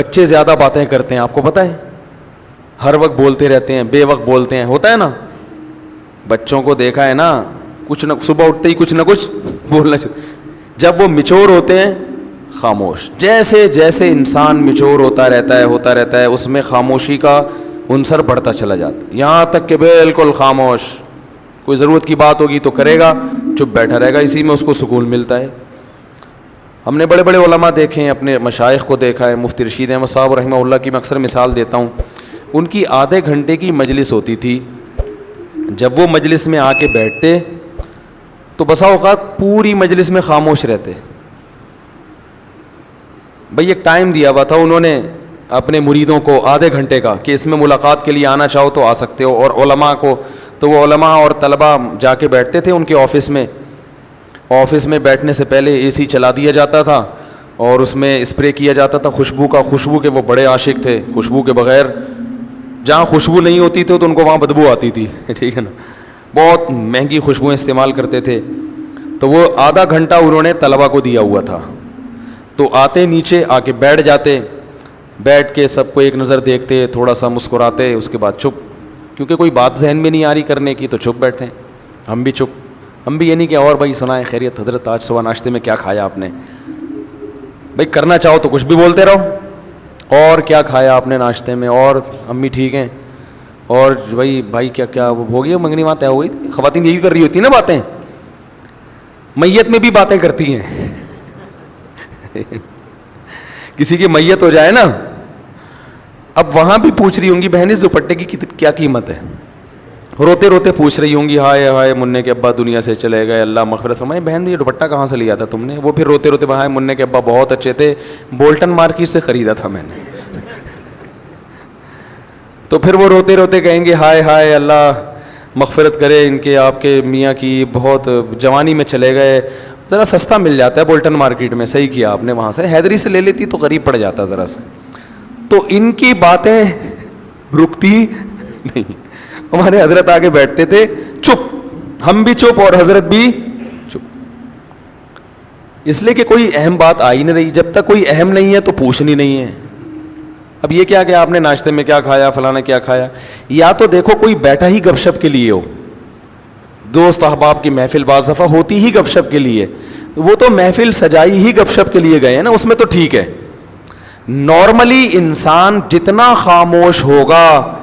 بچے زیادہ باتیں کرتے ہیں, آپ کو پتہ ہے, ہر وقت بولتے رہتے ہیں, بے وقت بولتے ہیں, ہوتا ہے نا. بچوں کو دیکھا ہے نا, کچھ نہ صبح اٹھتے ہی کچھ نہ کچھ بولنا چاہتے. جب وہ میچور ہوتے ہیں خاموش. جیسے جیسے انسان میچور ہوتا رہتا ہے اس میں خاموشی کا عنصر بڑھتا چلا جاتا ہے, یہاں تک کہ بالکل خاموش. کوئی ضرورت کی بات ہوگی تو کرے گا, چپ بیٹھا رہے گا, اسی میں اس کو سکون ملتا ہے. ہم نے بڑے بڑے علماء دیکھے ہیں, اپنے مشائخ کو دیکھا ہے. مفتی رشید احمد صاحب رحمہ اللہ کی میں اکثر مثال دیتا ہوں. ان کی آدھے گھنٹے کی مجلس ہوتی تھی. جب وہ مجلس میں آ کے بیٹھتے تو بسا اوقات پوری مجلس میں خاموش رہتے. بھئی ایک ٹائم دیا ہوا تھا انہوں نے اپنے مریدوں کو آدھے گھنٹے کا, کہ اس میں ملاقات کے لیے آنا چاہو تو آ سکتے ہو. اور علماء کو تو وہ علماء اور طلباء جا کے بیٹھتے تھے ان کے آفس میں. آفس میں بیٹھنے سے پہلے اے سی چلا دیا جاتا تھا اور اس میں اسپرے کیا جاتا تھا خوشبو کا. خوشبو کے وہ بڑے عاشق تھے, خوشبو کے بغیر جہاں خوشبو نہیں ہوتی تھی تو ان کو وہاں بدبو آتی تھی, ٹھیک ہے نا. بہت مہنگی خوشبوئیں استعمال کرتے تھے. تو وہ آدھا گھنٹہ انہوں نے طلباء کو دیا ہوا تھا. تو آتے نیچے آ کے بیٹھ جاتے, بیٹھ کے سب کو ایک نظر دیکھتے, تھوڑا سا مسکراتے, اس کے بعد چپ, کیونکہ کوئی بات ذہن میں نہیں آ رہی کرنے کی تو چپ بیٹھیں. ہم بھی چپ. ہم بھی یہ نہیں کہ اور بھائی سنائیں خیریت حضرت آج صبح ناشتے میں کیا کھایا آپ نے. بھائی کرنا چاہو تو کچھ بھی بولتے رہو, اور کیا کھایا آپ نے ناشتے میں, اور امی ٹھیک ہیں, اور بھائی کیا ہو گیا منگنی وہاں طے ہو گئی. خواتین یہی کر رہی ہوتی نا باتیں, میت میں بھی باتیں کرتی ہیں. کسی کی میت ہو جائے نا, اب وہاں بھی پوچھ رہی ہوں گی بہن اس دوپٹے کی کیا قیمت ہے. روتے روتے پوچھ رہی ہوں گی ہائے ہائے منع کے ابا دنیا سے چلے گئے, اللہ مغفرت فرمائے. بہن یہ دوپٹہ کہاں سے لیا تھا تم نے؟ وہ پھر روتے روتے ہائے منع کے ابا بہت اچھے تھے, بولٹن مارکیٹ سے خریدا تھا میں نے. تو پھر وہ روتے روتے کہیں گے ہائے ہائے اللہ مغفرت کرے ان کے آپ کے میاں کی, بہت جوانی میں چلے گئے. ذرا سستا مل جاتا ہے بولٹن مارکیٹ میں, صحیح کیا آپ نے, وہاں سے حیدری سے لے لیتی تو غریب پڑ جاتا ذرا سا. تو ان کی باتیں رکتی نہیں. ہمارے حضرت آگے بیٹھتے تھے چپ, ہم بھی چپ اور حضرت بھی چپ, اس لیے کہ کوئی اہم بات آ ہی نہیں رہی. جب تک کوئی اہم نہیں ہے تو پوچھنی نہیں ہے. اب یہ کیا کہ آپ نے ناشتے میں کیا کھایا, فلانا کیا کھایا, یا تو دیکھو کوئی بیٹھا ہی گپ شپ کے لیے ہو. دوست احباب کی محفل بعض دفعہ ہوتی ہی گپ شپ کے لیے, وہ تو محفل سجائی ہی گپ شپ کے لیے گئے ہیں نا, اس میں تو ٹھیک ہے. نارملی انسان جتنا خاموش ہوگا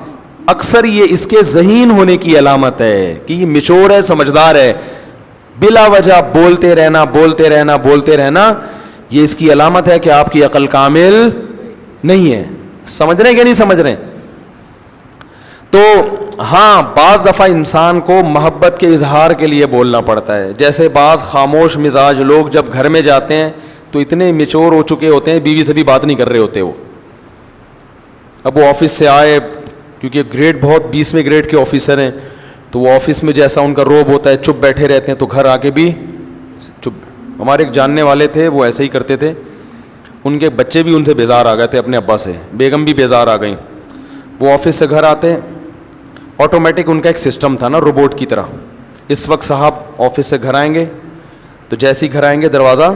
اکثر یہ اس کے ذہین ہونے کی علامت ہے کہ یہ میچور ہے, سمجھدار ہے. بلا وجہ بولتے رہنا یہ اس کی علامت ہے کہ آپ کی عقل کامل نہیں ہے. سمجھ رہے ہیں کہ نہیں سمجھ رہے ہیں؟ تو ہاں بعض دفعہ انسان کو محبت کے اظہار کے لیے بولنا پڑتا ہے. جیسے بعض خاموش مزاج لوگ جب گھر میں جاتے ہیں تو اتنے میچور ہو چکے ہوتے ہیں, بیوی سے بھی بات نہیں کر رہے ہوتے. وہ اب وہ آفس سے آئے, کیونکہ گریڈ بہت 20ویں گریڈ کے آفیسر ہیں, تو وہ آفس میں جیسا ان کا روب ہوتا ہے چپ بیٹھے رہتے ہیں, تو گھر آ کے بھی چپ. ہمارے ایک جاننے والے تھے, وہ ایسے ہی کرتے تھے. ان کے بچے بھی ان سے بیزار آ گئے تھے اپنے ابا سے, بیگم بھی بیزار آ گئیں. وہ آفس سے گھر آتے, آٹومیٹک ان کا ایک سسٹم تھا نا روبوٹ کی طرح. اس وقت صاحب آفس سے گھر آئیں گے تو جیسے ہی گھر آئیں گے دروازہ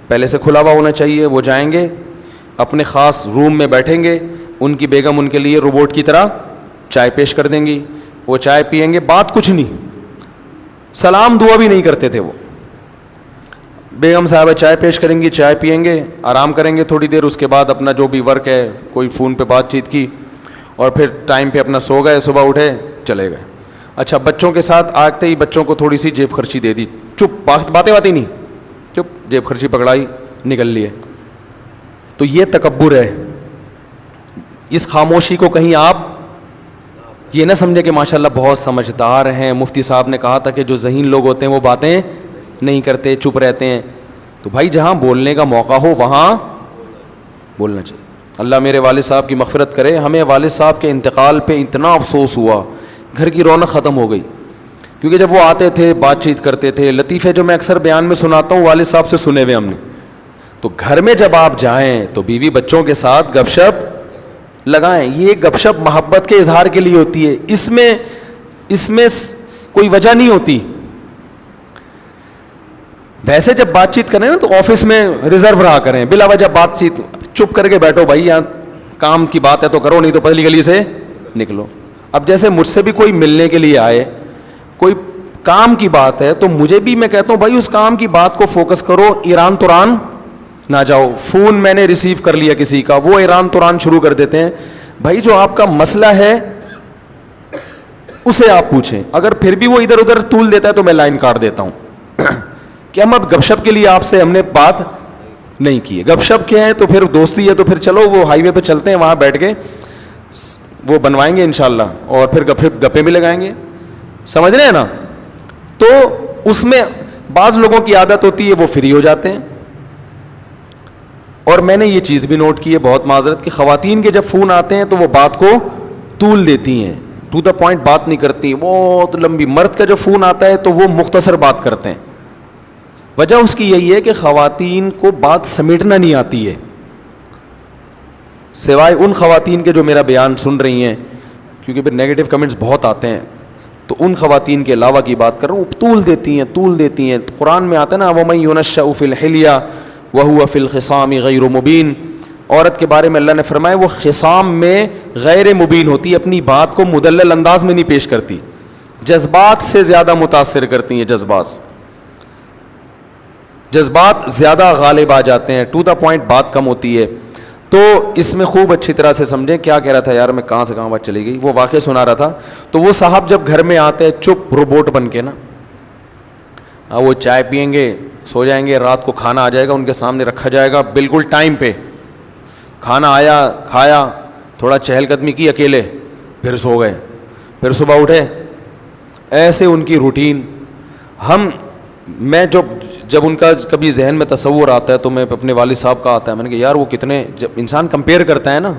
پہلے سے کھلا ہوا ہونا چاہیے. وہ جائیں گے اپنے خاص روم میں بیٹھیں گے, ان کی بیگم ان کے لیے روبوٹ کی طرح چائے پیش کر دیں گی. وہ چائے پئیں گے, بات کچھ نہیں, سلام دعا بھی نہیں کرتے تھے. وہ بیگم صاحبہ چائے پیش کریں گی, چائے پئیں گے, آرام کریں گے تھوڑی دیر, اس کے بعد اپنا جو بھی ورک ہے کوئی فون پہ بات چیت کی, اور پھر ٹائم پہ اپنا سو گئے, صبح اٹھے چلے گئے. اچھا بچوں کے ساتھ آتے ہی بچوں کو تھوڑی سی جیب خرچی دے دی, چپ, باتیں نہیں, چپ, جیب خرچی پکڑائی, نکل لیے. تو یہ تکبر ہے. اس خاموشی کو کہیں آپ یہ نہ سمجھے کہ ماشاءاللہ بہت سمجھدار ہیں. مفتی صاحب نے کہا تھا کہ جو ذہین لوگ ہوتے ہیں وہ باتیں نہیں کرتے, چپ رہتے ہیں. تو بھائی جہاں بولنے کا موقع ہو وہاں بولنا چاہیے. اللہ میرے والد صاحب کی مغفرت کرے, ہمیں والد صاحب کے انتقال پہ اتنا افسوس ہوا, گھر کی رونق ختم ہو گئی. کیونکہ جب وہ آتے تھے بات چیت کرتے تھے, لطیفے جو میں اکثر بیان میں سناتا ہوں والد صاحب سے سنے ہوئے ہم نے. تو گھر میں جب آپ جائیں تو بیوی بچوں کے ساتھ گپ شپ لگائیں. یہ گپ شپ محبت کے اظہار کے لیے ہوتی ہے, اس میں کوئی وجہ نہیں ہوتی. ویسے جب بات چیت کریں نا تو آفس میں ریزرو رہا کریں, بلا وجہ بات چیت چپ کر کے بیٹھو بھائی, یہاں کام کی بات ہے تو کرو, نہیں تو پتلی گلی سے نکلو. اب جیسے مجھ سے بھی کوئی ملنے کے لیے آئے, کوئی کام کی بات ہے, تو مجھے بھی میں کہتا ہوں بھائی اس کام کی بات کو فوکس کرو, ایران توران نہ جاؤ. فون میں نے ریسیو کر لیا کسی کا, وہ ایران توران شروع کر دیتے ہیں. بھائی جو آپ کا مسئلہ ہے اسے آپ پوچھیں, اگر پھر بھی وہ ادھر ادھر طول دیتا ہے تو میں لائن کاٹ دیتا ہوں کہ ہم اب گپ شپ کے لیے آپ سے ہم نے بات نہیں کی ہے. گپ شپ کیا ہے تو پھر دوستی ہے, تو پھر چلو وہ ہائی وے پہ چلتے ہیں, وہاں بیٹھ کے وہ بنوائیں گے انشاءاللہ, اور پھر گپے بھی لگائیں گے. سمجھ رہے ہیں نا؟ تو اس میں بعض لوگوں کی عادت ہوتی ہے وہ فری ہو جاتے ہیں. اور میں نے یہ چیز بھی نوٹ کی ہے, بہت معذرت, کہ خواتین کے جب فون آتے ہیں تو وہ بات کو طول دیتی ہیں, ٹو دا پوائنٹ بات نہیں کرتی, بہت لمبی. مرد کا جب فون آتا ہے تو وہ مختصر بات کرتے ہیں. وجہ اس کی یہی ہے کہ خواتین کو بات سمیٹنا نہیں آتی ہے, سوائے ان خواتین کے جو میرا بیان سن رہی ہیں, کیونکہ پھر نیگیٹو کمنٹس بہت آتے ہیں, تو ان خواتین کے علاوہ کی بات کر رہا ہوں, طول دیتی ہیں. قرآن میں آتا ہے نا, وَمَن يُنَشَّأُ فِي الْحِلْيَةِ وَهُوَ فِي الْخِصَامِ غَيْرُ مُبِينٍ. عورت کے بارے میں اللہ نے فرمایا وہ خصام میں غیر مبین ہوتی ہے, اپنی بات کو مدلل انداز میں نہیں پیش کرتی, جذبات سے زیادہ متاثر کرتی ہیں, جذبات زیادہ غالب آ جاتے ہیں, ٹو دا پوائنٹ بات کم ہوتی ہے. تو اس میں خوب اچھی طرح سے سمجھیں. کیا کہہ رہا تھا یار میں, کہاں سے کہاں بات چلی گئی, وہ واقعہ سنا رہا تھا. تو وہ صاحب جب گھر میں آتے ہیں چپ روبوٹ بن کے نا, وہ چائے پئیں گے, سو جائیں گے, رات کو کھانا آ جائے گا ان کے سامنے رکھا جائے گا بالکل ٹائم پہ, کھانا آیا, کھایا, تھوڑا چہل قدمی کی اکیلے, پھر سو گئے, پھر صبح اٹھے. ایسے ان کی روٹین. میں جب ان کا کبھی ذہن میں تصور آتا ہے تو میں اپنے والد صاحب کا آتا ہے, میں نے کہا یار وہ کتنے, جب انسان کمپیئر کرتا ہے نا,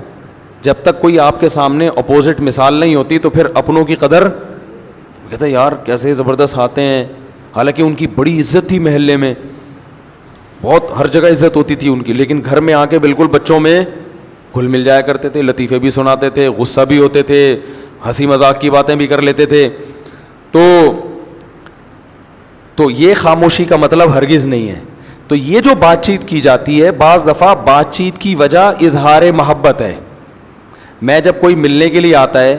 جب تک کوئی آپ کے سامنے اپوزٹ مثال نہیں ہوتی تو پھر اپنوں کی قدر کہتا ہے یار کیسے زبردست آتے ہیں. حالانکہ ان کی بڑی عزت تھی محلے میں, بہت ہر جگہ عزت ہوتی تھی ان کی, لیکن گھر میں آ کے بالکل بچوں میں گھل مل جایا کرتے تھے, لطیفے بھی سناتے تھے, غصہ بھی ہوتے تھے, ہنسی مذاق کی باتیں بھی کر لیتے تھے. تو یہ خاموشی کا مطلب ہرگز نہیں ہے. تو یہ جو بات چیت کی جاتی ہے, بعض دفعہ بات چیت کی وجہ اظہار محبت ہے. میں جب کوئی ملنے کے لیے آتا ہے,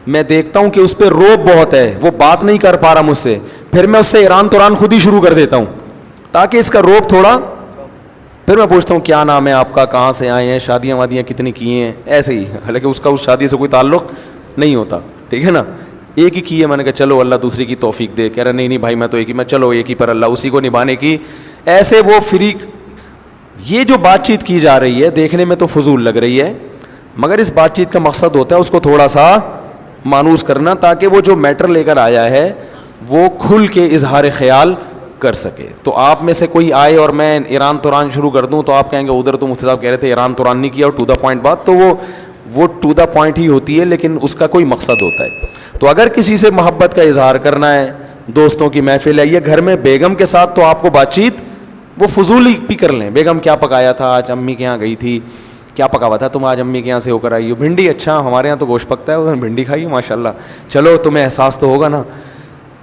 میں دیکھتا ہوں کہ اس پہ روب بہت ہے, وہ بات نہیں کر پا رہا مجھ سے, پھر میں اس سے ایران توران خود ہی شروع کر دیتا ہوں تاکہ اس کا روب تھوڑا. پھر میں پوچھتا ہوں کیا نام ہے آپ کا, کہاں سے آئے ہیں, شادیاں وادیاں کتنی کی ہیں, ایسے ہی, حالانکہ اس کا اس شادی سے کوئی تعلق نہیں ہوتا, ٹھیک ہے نا, ایک ہی کی ہے. میں نے کہا چلو اللہ دوسری کی توفیق دے. کہہ رہا نہیں بھائی میں تو ایک ہی, میں چلو ایک ہی پر اللہ اسی کو نبھانے کی. ایسے وہ فریق. یہ جو بات چیت کی جا رہی ہے دیکھنے میں تو فضول لگ رہی ہے, مگر اس بات چیت کا مقصد ہوتا ہے اس کو تھوڑا سا مانوس کرنا, تاکہ وہ جو میٹر لے کر آیا ہے وہ کھل کے اظہار خیال کر سکے. تو آپ میں سے کوئی آئے اور میں ایران توران شروع کر دوں تو آپ کہیں گے ادھر تو مفتی صاحب کہہ رہے تھے ایران توران نہیں کیا, اور ٹو دا پوائنٹ بات, تو وہ ٹو دا پوائنٹ ہی ہوتی ہے, لیکن اس کا کوئی مقصد ہوتا ہے. تو اگر کسی سے محبت کا اظہار کرنا ہے, دوستوں کی محفل ہے, یہ گھر میں بیگم کے ساتھ, تو آپ کو بات چیت وہ فضول ہی بھی کر لیں. بیگم کیا پکایا تھا آج, امی کے یہاں گئی تھی, کیا پکا ہوا تھا تم آج امی کے یہاں سے ہو کر آئی ہو, بھنڈی, اچھا ہمارے یہاں تو گوشت پکتا ہے, ادھر بھنڈی کھائی ماشاء اللہ, چلو تمہیں احساس تو ہوگا نا.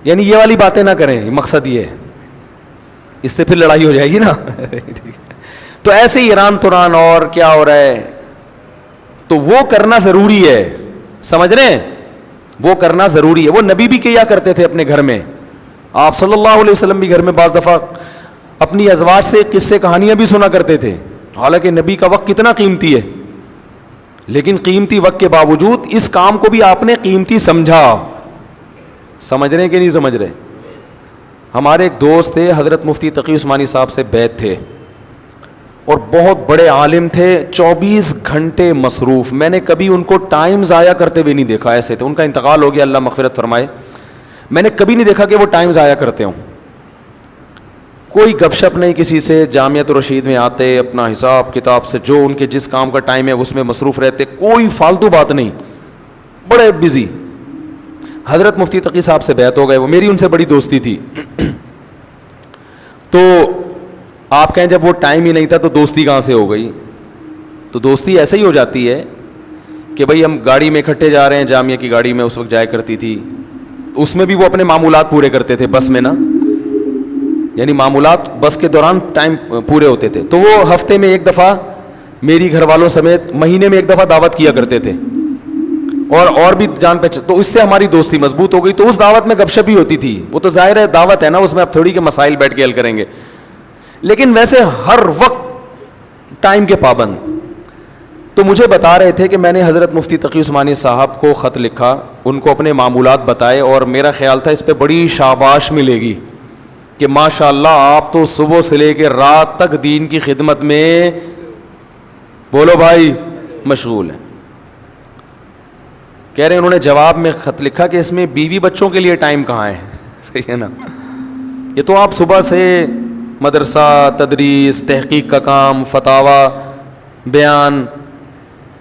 یعنی یہ والی باتیں نہ کریں, مقصد یہ ہے, اس سے پھر لڑائی ہو جائے گی نا. تو ایسے ہی ایران توران اور کیا ہو رہا ہے, تو وہ کرنا ضروری ہے, سمجھ رہے ہیں, وہ کرنا ضروری ہے. وہ نبی بھی کیا کرتے تھے اپنے گھر میں, آپ صلی اللہ علیہ وسلم بھی گھر میں بعض دفعہ اپنی ازواج سے قصے کہانیاں بھی سنا کرتے تھے. حالانکہ نبی کا وقت کتنا قیمتی ہے, لیکن قیمتی وقت کے باوجود اس کام کو بھی آپ نے قیمتی سمجھا. سمجھ رہے ہیں کہ نہیں سمجھ رہے؟ ہمارے ایک دوست تھے, حضرت مفتی تقی عثمانی صاحب سے بیعت تھے, اور بہت بڑے عالم تھے, 24 گھنٹے مصروف. میں نے کبھی ان کو ٹائم ضائع کرتے ہوئے نہیں دیکھا. ایسے تھے, ان کا انتقال ہو گیا, اللہ مغفرت فرمائے. میں نے کبھی نہیں دیکھا کہ وہ ٹائم ضائع کرتے ہوں. کوئی گپ شپ نہیں کسی سے, جامعۃ الرشید میں آتے, اپنا حساب کتاب سے جو ان کے جس کام کا ٹائم ہے اس میں مصروف رہتے, کوئی فالتو بات نہیں, بڑے بزی. حضرت مفتی تقی صاحب سے بیعت ہو گئے, وہ میری ان سے بڑی دوستی تھی. تو آپ کہیں جب وہ ٹائم ہی نہیں تھا تو دوستی کہاں سے ہو گئی؟ تو دوستی ایسے ہی ہو جاتی ہے کہ بھئی ہم گاڑی میں اکٹھے جا رہے ہیں, جامعہ کی گاڑی میں اس وقت جایا کرتی تھی, اس میں بھی وہ اپنے معمولات پورے کرتے تھے بس میں نا, یعنی معمولات بس کے دوران ٹائم پورے ہوتے تھے. تو وہ ہفتے میں ایک دفعہ میری گھر والوں سمیت مہینے میں ایک دفعہ دعوت کیا کرتے تھے, اور بھی جان پہچان, تو اس سے ہماری دوستی مضبوط ہو گئی. تو اس دعوت میں گپ شپ ہی ہوتی تھی, وہ تو ظاہر ہے دعوت ہے نا, اس میں اب تھوڑی کہ مسائل بیٹھ کے حل کریں گے, لیکن ویسے ہر وقت ٹائم کے پابند. تو مجھے بتا رہے تھے کہ میں نے حضرت مفتی تقی عثمانی صاحب کو خط لکھا, ان کو اپنے معمولات بتائے, اور میرا خیال تھا اس پہ بڑی شاباش ملے گی کہ ماشاء اللہ آپ تو صبح سے لے کے رات تک دین کی خدمت میں, بولو بھائی, مشغول ہیں. کہہ رہے ہیں انہوں نے جواب میں خط لکھا کہ اس میں بیوی بچوں کے لیے ٹائم کہاں ہے. صحیح ہے نا, یہ تو آپ صبح سے مدرسہ, تدریس, تحقیق کا کام, فتاوی, بیان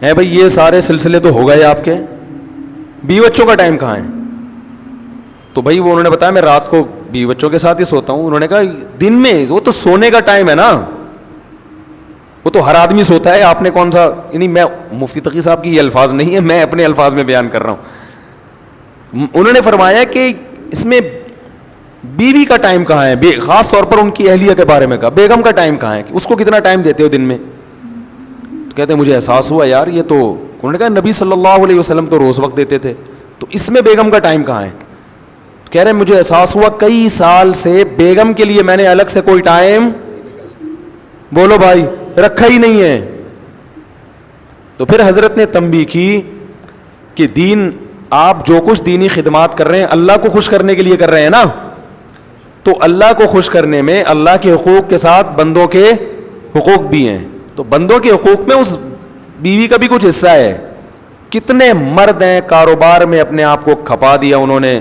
ہے بھائی, یہ سارے سلسلے تو ہو گئے آپ کے, بیوی بچوں کا ٹائم کہاں ہے؟ تو بھائی وہ انہوں نے بتایا میں رات کو بیوی بچوں کے ساتھ ہی سوتا ہوں. انہوں نے کہا دن میں وہ تو سونے کا ٹائم ہے نا, وہ تو ہر آدمی سوتا ہے, آپ نے کون سا, یعنی میں مفتی تقی صاحب کی یہ الفاظ نہیں ہے, میں اپنے الفاظ میں بیان کر رہا ہوں. انہوں نے فرمایا کہ اس میں بیوی کا ٹائم کہاں ہے, خاص طور پر ان کی اہلیہ کے بارے میں کہا, بیگم کا ٹائم کہاں ہے, اس کو کتنا ٹائم دیتے ہو دن میں؟ تو کہتے ہیں مجھے احساس ہوا یار یہ تو, انہوں نے کہا نبی صلی اللہ علیہ وسلم تو روز وقت دیتے تھے, تو اس میں بیگم کا ٹائم کہاں ہے؟ کہہ رہے ہیں مجھے احساس ہوا کئی سال سے بیگم کے لیے میں نے الگ سے کوئی ٹائم, بولو بھائی, رکھا ہی نہیں ہے. تو پھر حضرت نے تنبیہ کی کہ دین, آپ جو کچھ دینی خدمات کر رہے ہیں اللہ کو خوش کرنے کے لیے کر رہے ہیں نا, تو اللہ کو خوش کرنے میں اللہ کے حقوق کے ساتھ بندوں کے حقوق بھی ہیں. تو بندوں کے حقوق میں اس بیوی کا بھی کچھ حصہ ہے. کتنے مرد ہیں کاروبار میں اپنے آپ کو کھپا دیا انہوں نے,